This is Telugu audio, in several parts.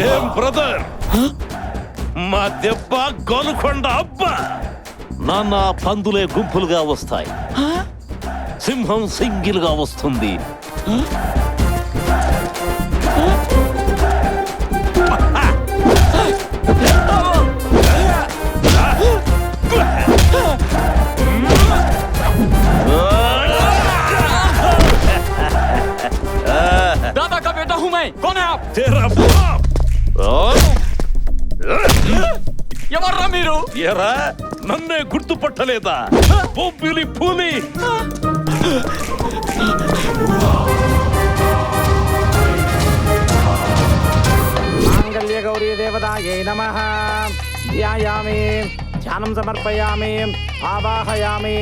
ఏం బ్రదర్, మా దెబ్బ గోలుకొండ అబ్బా. నాన్న పందులే గుంపులుగా వస్తాయి, సింహం సింగిల్ గా వస్తుంది. दादा का बेटा हूं मैं, कौन है आप? तेरा बाप. ఎవర్రా మీరు? ఎరా నన్నే గుర్తుపట్టలేదా? బొబ్బిలి పులి. మాంగళ్య గౌరీ దేవతాయై నమః. ధ్యాయామి, ధ్యానం సమర్పయామి, ఆవాహయామి,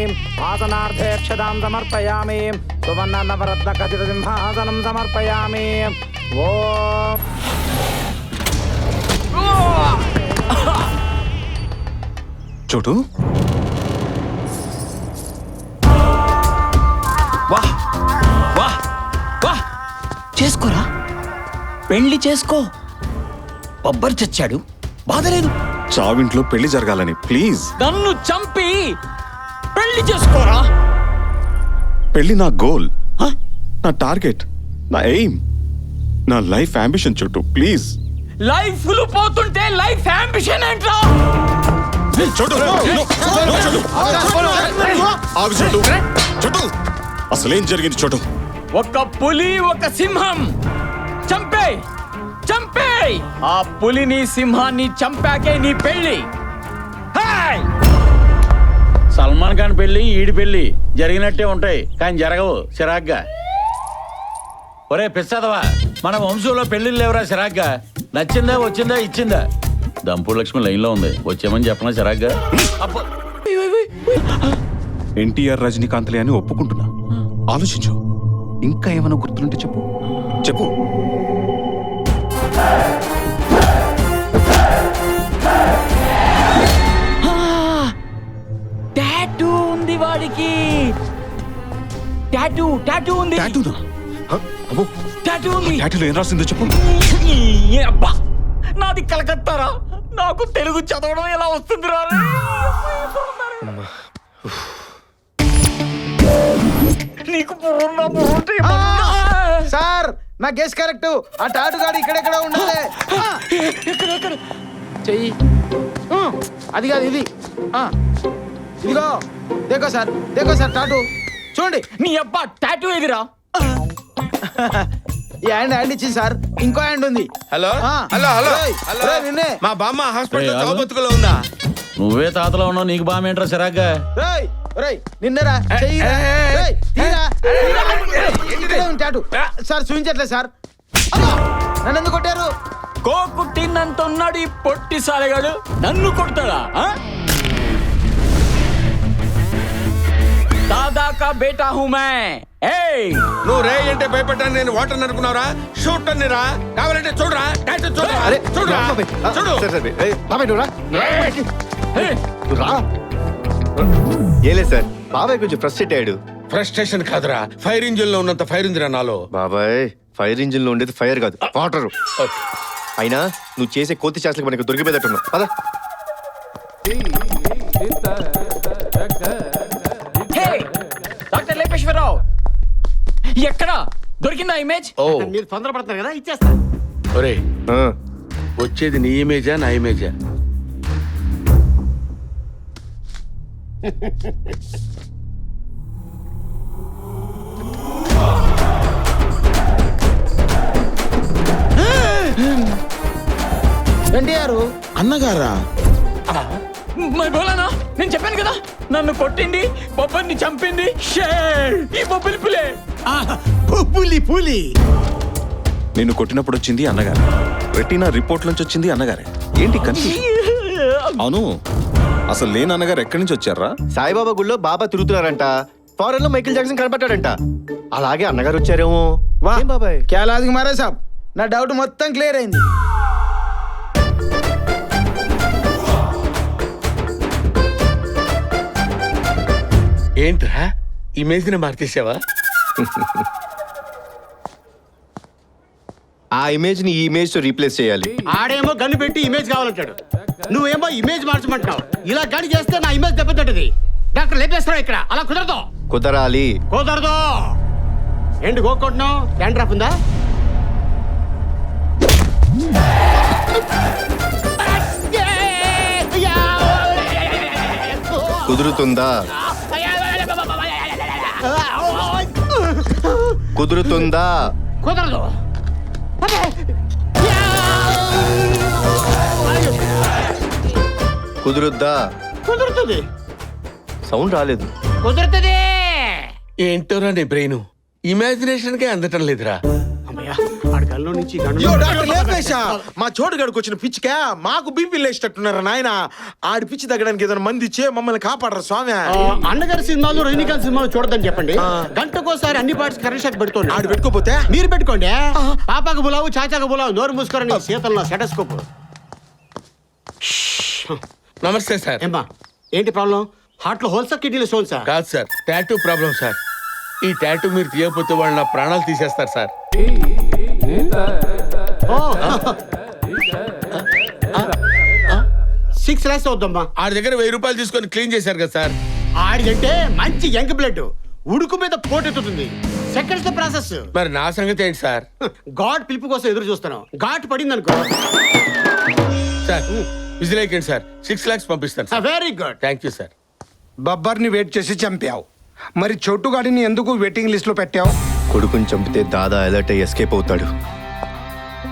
ఆసనార్థే అక్షతాం సమర్పయామి, సువర్ణ నవరత్న ఖచిత సింహాసనం సమర్పయామి. ఓం చోటు వాహ్ వాహ్ వాహ్, చేసుకోరా, పెళ్లి చేసుకో. బొబ్బర్ చచ్చాడు, బాధలేదు. చావింట్లో పెళ్లి జరగాలని ప్లీజ్. నన్ను చంపి పెళ్లి చేసుకోరా. పెళ్లి నా గోల్, నా టార్గెట్, నా ఎయిమ్, నా లైఫ్ అంబిషన్ చోటు ప్లీజ్. లైఫ్లు పోతుంటే లైఫ్ అంబిషన్ ఏంట్రా? చోటు ఆగు చోటు. చోటు అసలేం జరిగింది చోటు? ఒక పులి ఒక సింహం చంపే చంపే. ఆ పులిని సింహాన్ని చంపాకే నీ పెళ్లి. సల్మాన్ ఖాన్ పెళ్లి ఈడి పెళ్లి జరిగినట్టే ఉంటాయి, కానీ జరగవు చిరాగ్గా. ఒరే పిచ్చదవా, మన వంశంలో పెళ్లిళ్ళు లేవరా చిరాగ్గా? నచ్చిందా, వచ్చిందా, ఇచ్చిందా? దంపూర్ లక్ష్మి లైన్లో ఉంది, వచ్చేమని చెప్పనా చిరాగ్గా? ఎన్టీఆర్ రజనీకాంత్లే అని ఒప్పుకుంటున్నా. ఆలోచించు, ఇంకా ఏమైనా గుర్తుంటే చెప్పు చెప్పు. టాటూ ఉంది వాడికి. టాటూ టాటూ ఉంది. టాటూనా? అబ్బో, టాటూ ఉంది. టాటూలో ఏం రాసిందో చెప్పు. అబ్బా, నాది కలకత్తారా, నాకు తెలుగు చదవడం ఎలా వస్తుంది రా? నీకు సార్, నా గెస్ కరెక్ట్. ఆ టాటు గాడు ఇక్కడెక్కడ ఉండలే. చెయ్యి, అది కాదు ఇది. ఇదిగో దేకో సార్ టాటు చూడండి. నీ అబ్బా టాటూ ఎదిరా. ఈ హ్యాండ్ ఇచ్చింది సార్, ఇంకో హ్యాండ్ ఉంది. హలో హలో హలో హలో, నిన్నే మా బామ్మ హాస్పిటల్ చావుబతుకులో ఉందా? నువ్వే తాతలో ఉన్నావు, నీకు బామేంట్రా చిరాగ్గా? నిన్నరా టాటు సార్ చూపించట్లేదు సార్. నన్ను ఎందుకు కొట్టారు? కోకు తిన్నంత ఉన్నాడు ఈ పొట్టి సాలెగాడు, నన్ను కొడతాడా? దాదా కా బేటా హూ మే. నువ్వు రే అంటే భయపడ్డాను, నేను వాటర్ అనుకున్నావురా? షూట్ అన్నిరా, కావాలంటే చూడరా, చూడరా, చూడు. ఏలే సార్, బాబాయ్ కొంచెం ఫ్రస్ట్రేట్ అయ్యాడు. ఫ్రస్ట్రేషన్ కాదురా, ఫైర్ ఇంజిన్ లో ఉన్నంత ఫైర్ ఉందిరా నాలో. బాబాయ్, ఫైర్ ఇంజిన్ లో ఉండేది ఫైర్ కాదు, వాటర్. అయినా నువ్వు చేసే కోతి చేసలకి మనకు దొరికిపోయేటట్టున్నావు పద. డాక్టర్ లేపేశ్వరరావు, ఎక్కడ దొరికిందా ఇమేజ్? మీరు తొందరపడతారు కదా, ఇచ్చేస్తా. ఒరే, వచ్చేది నీ ఇమేజా నా ఇమేజా? ఎన్టీఆర్ అన్నగారా? మరి బోలానా, నేను చెప్పాను కదా, నన్ను కొట్టింది బొబ్బర్ని చంపింది ఈ బొబ్బిలి పులే. పులి నిన్ను కొట్టినప్పుడు వచ్చింది అన్నగారు, రెటీనా రిపోర్ట్ నుంచి వచ్చింది అన్నగారే. ఏంటి కన్ఫ్యూజన్? అవును, అసలు లేని అన్నగారు ఎక్కడి నుంచి వచ్చారా? సాయిబాబా గుళ్ళో బాబా తిరుగుతున్నారంట, ఫారెన్ లో మైకిల్ జాక్సన్ కనపడ్డాడంట. అలాగే అన్నగారు వచ్చారేమో. ఏం బాబాయ్ క్యాలాదికి మారే సాబ్, నా డౌట్ మొత్తం క్లియర్ అయింది. ఏంట్రా ఇమేజ్ ని మార్చేసావా? ఆ ఇమేజ్ ని ఈ ఇమేజ్ తో రీప్లేస్ చేయాలి. ఆడేమో గన్ను పెట్టి ఇమేజ్ కావాలంటాడు, నువ్వేమో ఇమేజ్ మార్చమంటావు. ఇలా గడి చేస్తే నా ఇమేజ్ దెబ్బతింటది. డాక్టర్ లేపేస్తావు ఇక్కడ, అలా కుదరదు. కుదరాలి. కుదరదు. ఏంటి గోక్కుంటున్నావు? హ్యాండ్ డ్రాప్ ఉందా? కుదురుతుందా? కుదురుతుందా? కుదరదు. కుదురుద్దా? కుదురుతుంది. సౌండ్ రాలేదు. కుదురుతుంది. ఏంటోరా నీ బ్రెయిన్ ఇమాజినేషన్ కే అందటం లేదురా. అమ్మయ్యా, ఆడి కల్లో నుంచి యో డాక్టర్ లేపేశా. మా చోటుగాడికి వచ్చిన పిచ్చికా మాకు బీపీ లేచేటట్టున్నారా నాయన. ఆడి పిచ్చి తగ్గడానికి ఏదైనా మంది ఇచ్చే మమ్మల్ని కాపాడరా స్వామి. అన్నగారి సినిమాలు రజనీకాంత్ సినిమాలు చూడదని చెప్పండి. గంటకోసారి అన్ని పార్ట్స్ కరెంట్ షాక్ పెడుతుంది. ఆడు పెట్టుకోపోతే మీరు పెట్టుకోండి. పాపాకు బులావు, చాచాకు బులావు. నోరు మూసుకోరండి. శీతల్లో సెటస్కోప్. నమస్తే సార్. ఏమ్మా, ఏంటి ప్రాబ్లం? హార్ట్ లో హోల్సా, కిడ్నీలో స్టోన్సా? కాదు సార్, టాటూ ప్రాబ్లం సార్. ఈ టాటూ మీరు తీయకపోతే వాళ్ళు నా ప్రాణాలు తీసేస్తారు సార్. $6 lakhs అవుద్దమ్మా. ఆడి దగ్గర 1000 రూపాయలు తీసుకొని క్లీన్ చేశారు కదా సార్. ఆడిదంటే మంచి యంగ్ బ్లడ్, ఉడుకు మీద పోటెత్తుతుంది. Seconds process. మరి నా సంగతి ఏంటి సార్? గాడ్ పిలుపు కోసం ఎదురు చూస్తాను. ఘాట్ పడింది అనుకో. సార్ విజిలేకండి సార్, 6 lakhs పంపిస్తాను sir. Very good. Thank you sir. బబ్బర్ని వెయిట్ చేసి చంపావు, మరి చోటుగాడిని ఎందుకు వెయిటింగ్ లిస్ట్ లో పెట్టావు? కొడుకుని చంపితే దాదా అలర్ట్ అయ్యి ఎస్కేప్ అవుతాడు.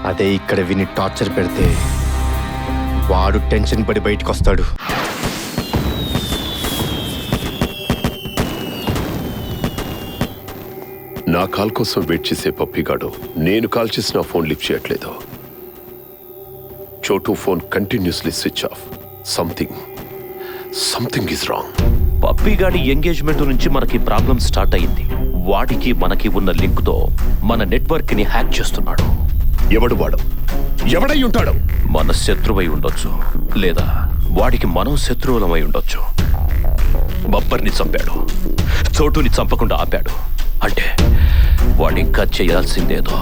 అదే ఇక్కడ విని టార్చర్ పెడితే వాడు టెన్షన్ పడి బయటకు వస్తాడు. నా కాల్ కోసం వెయిట్ చేసే పప్పిగాడు నేను కాల్ చేసిన ఫోన్ లిఫ్ట్ చేయట్లేదు. Chotu phone continuously switch off. Something is wrong. పప్పిగాడి ఎంగేజ్మెంట్ నుంచి మనకి ప్రాబ్లం స్టార్ట్ అయింది. వాడికి మనకి ఉన్న లింక్ తో మన నెట్వర్క్ ని హ్యాక్ చేస్తున్నాడు. ఎవడు వాడు? ఎవడై ఉంటాడు? మన శత్రువై ఉండొచ్చు, లేదా వాడికి మనం శత్రువులమై ఉండొచ్చు. బబ్బర్ని చంపాడు, చోటుని చంపకుండా ఆపాడు అంటే వాడింకా చేయాల్సిందేదో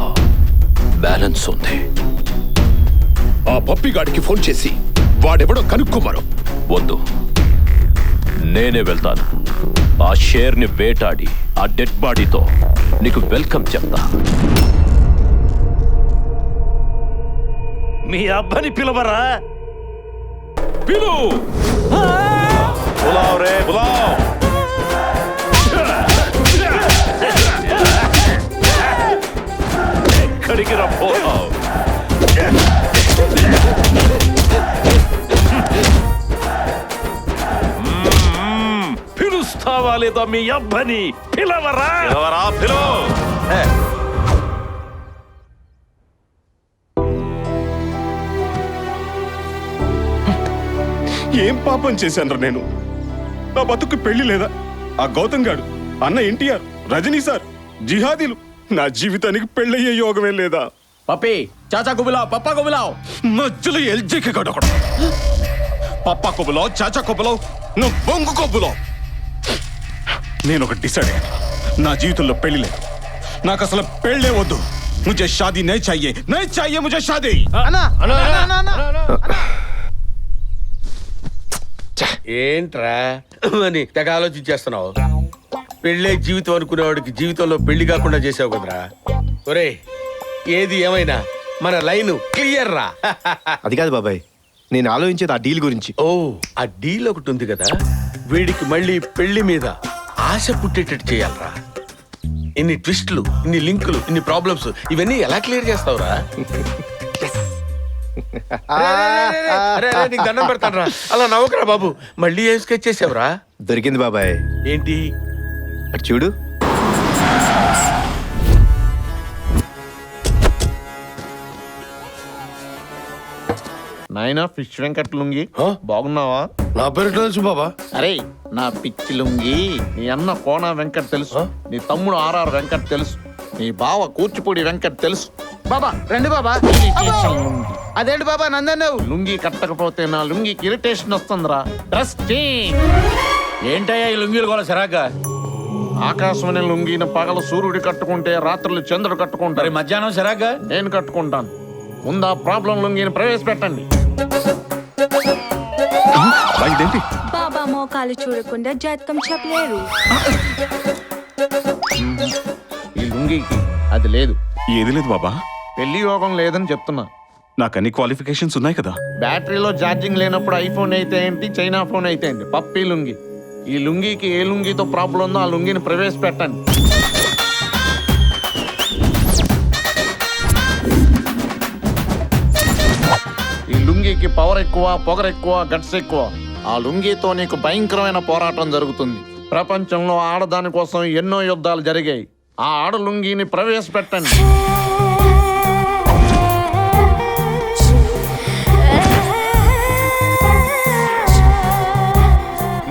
బ్యాలెన్స్ ఉంది. ఆ పప్పిగాడికి ఫోన్ చేసి వాడెవడో కనుక్కోమను. వద్దు, నేనే వెళ్తాను. ఆ షేర్ని వేటాడి ఆ డెడ్ బాడీతో నీకు వెల్కమ్ చెప్తా. మీ అబ్బని పిలవరా? పిలు. బులావ్ రే బులావ్. ఎక్కడికి రా బులావ్? పిలుస్తావా లేదా మీ అబ్బని? పిలవరా? పిలు. ఏం పాపం చేశాను నేను? నా బతుకు పెళ్లి లేదా? ఆ గౌతమ్ గాడు, అన్న ఎన్టీఆర్, రజనీ సార్, జిహాదీలు, నా జీవితానికి పెళ్ళయ్యే యోగమే లేదా? పప్పి, చాచాకు బులావ్, పప్పాకు బులావ్. మధ్యలో ఎల్జీకి గడొకడు. పప్పా కొబ్బులో, చాచా కొబ్బులో, నువ్వు బొంగు కొబ్బులో. నేను ఒక డిసైడ్ అయ్యాను. నా జీవితంలో పెళ్లి లేదు. నాకు అసలు పెళ్ళే వద్దు. ముझे शादी नहीं चाहिए मुझे शादी. ఏంట్రా అని తెగ ఆలోచించేస్తున్నావు? పెళ్ళే జీవితం అనుకునేవాడికి జీవితంలో పెళ్లి కాకుండా చేసావు కదరా. ఒరే, ఏది ఏమైనా మన లైన్ క్లియర్ రా. అది కాదు బాబాయ్, నేను ఆలోచించేది ఆ డీల్ గురించి. ఓ, ఆ డీల్ ఒకటి ఉంది కదా, వీడికి మళ్ళీ పెళ్లి మీద ఆశ పుట్టేటట్టు చేయాలరా. ఇన్ని ట్విస్టులు, ఇన్ని లింకులు, ఇన్ని ప్రాబ్లమ్స్, ఇవన్నీ ఎలా క్లియర్ చేస్తావురా? నీకు దండం పెడతాను రా, అలా నవ్వకరా బాబు. మళ్ళీ ఏం స్కెచ్ చేసావురా? దొరికింది బాబాయ్. ఏంటి? అటు చూడు. నాయనా ఫిష్ వెంకట్ లుంగి, బాగున్నావా? నా పేరు తెలుసు బాబా. అరే నా పిచ్చి లుంగి, నీ అన్న కోన వెంకట్ తెలుసు, నీ తమ్ముడు ఆర్ఆర్ వెంకట్ తెలుసు, నీ బావ కూచిపూడి వెంకట్ తెలుసు. బాబా రండి బాబా. అదేంటి బాబా నందన్నావు? లుంగి కట్టకపోతే నా లుంగికి ఇరిటేషన్ వస్తుందిరా. ఏంటయ్యా ఈ లుంగీలు కూడా సరాగ్గా? ఆకాశమని లుంగిన పగలు సూర్యుడు కట్టుకుంటే రాత్రులు చంద్రుడు మరి కట్టుకుంటారు. మధ్యాహ్నం సిరాగ్గా నేను కట్టుకుంటాను. ముందు ఆ ప్రాబ్లం లుంగిని ప్రవేశపెట్టండి. ఇదేంటి బాబా మోకాలు చూడకుండా జాతకం చెప్పలేరు. ఈ లుంగికి అది లేదు. ఏది లేదు బాబా, పెళ్లి యోగం లేదని చెప్తున్నా. నాకు అన్ని క్వాలిఫికేషన్స్ ఉన్నాయి కదా. బ్యాటరీలో ఛార్జింగ్ లేనప్పుడు ఐఫోన్ అయితే ఏంటి, చైనా ఫోన్ అయితే ఏంటి, పప్పి లుంగి. ఈ లుంగికి ఏ లుంగితో ప్రాబ్లం ఉందో ఆ లుంగిని ప్రవేశపెట్టండి. ఈ లుంగికి పవర్ ఎక్కువ, పొగరు ఎక్కువ, గట్స్ ఎక్కువ. ఆ లుంగితో నీకు భయంకరమైన పోరాటం జరుగుతుంది. ప్రపంచంలో ఆడదాని కోసం ఎన్నో యుద్ధాలు జరిగాయి. ఆ ఆడ లుంగిని ప్రవేశపెట్టండి.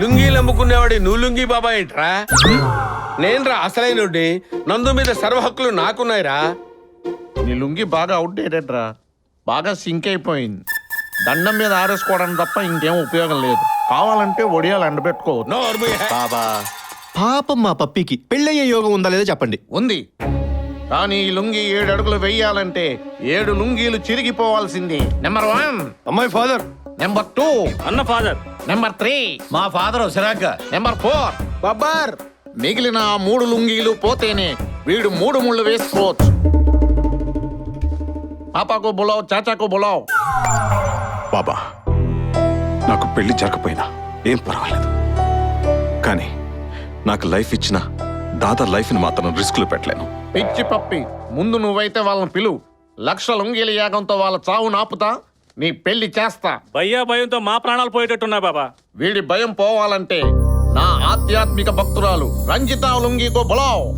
లుంగీలు అమ్ముకునేవాడి నువ్వు లుంగీ బాబా ఏంట్రా? నేనురా అసలైనోడ్ని. నందు మీద సర్వ హక్కులు నాకున్నాయిరా. నీ లుంగి బాగా అవుట్డేటెడ్ రా, బాగా సింక్ అయిపోయింది. దండం మీద ఆరేసుకోవడం తప్ప ఇంకేం ఉపయోగం లేదు. కావాలంటే ఒడియాలు ఎండబెట్టుకోవచ్చు. బాబా పాపం మా పప్పికి పెళ్ళయ్యే యోగం ఉందా లేదా చెప్పండి. ఉంది, కానీ ఈ లుంగి 7 అడుగులు వెయ్యాలంటే 7 లుంగీలు చిరిగిపోవాల్సింది. నెంబర్ 1 అమ్మాయి ఫాదర్, నెంబర్ 2 అన్న ఫాదర్, నెంబర్ 3 మా ఫాదర్ సిరాగ్గా నెంబర్ 4 బబ్బర్. మిగిలిన ఆ 3 లుంగీలు పోతేనే వీడు 3 ముళ్ళు వేసుకోవచ్చు. పాపాకు బులావ్, చాచాకు బులావ్. బాబా నాకు పెళ్లి జరగకపోయినా ఏం పర్వాలేదు, కానీ నాకు లైఫ్ ఇచ్చిన దాదా లైఫ్ని మాత్రం రిస్క్లో పెట్టలేను. పిచ్చి పప్పి, ముందు నువ్వైతే వాళ్ళని పిలువు. 1,00,000 లుంగీల యాగంతో వాళ్ళ చావు నాపుతా, నీ పెళ్లి చేస్తా. భయ్యా భయంతో మా ప్రాణాలు పోయేటట్టున్నా బాబా. వీడి భయం పోవాలంటే నా ఆధ్యాత్మిక భక్తురాలు రంజితా లుంగితో బులావ్.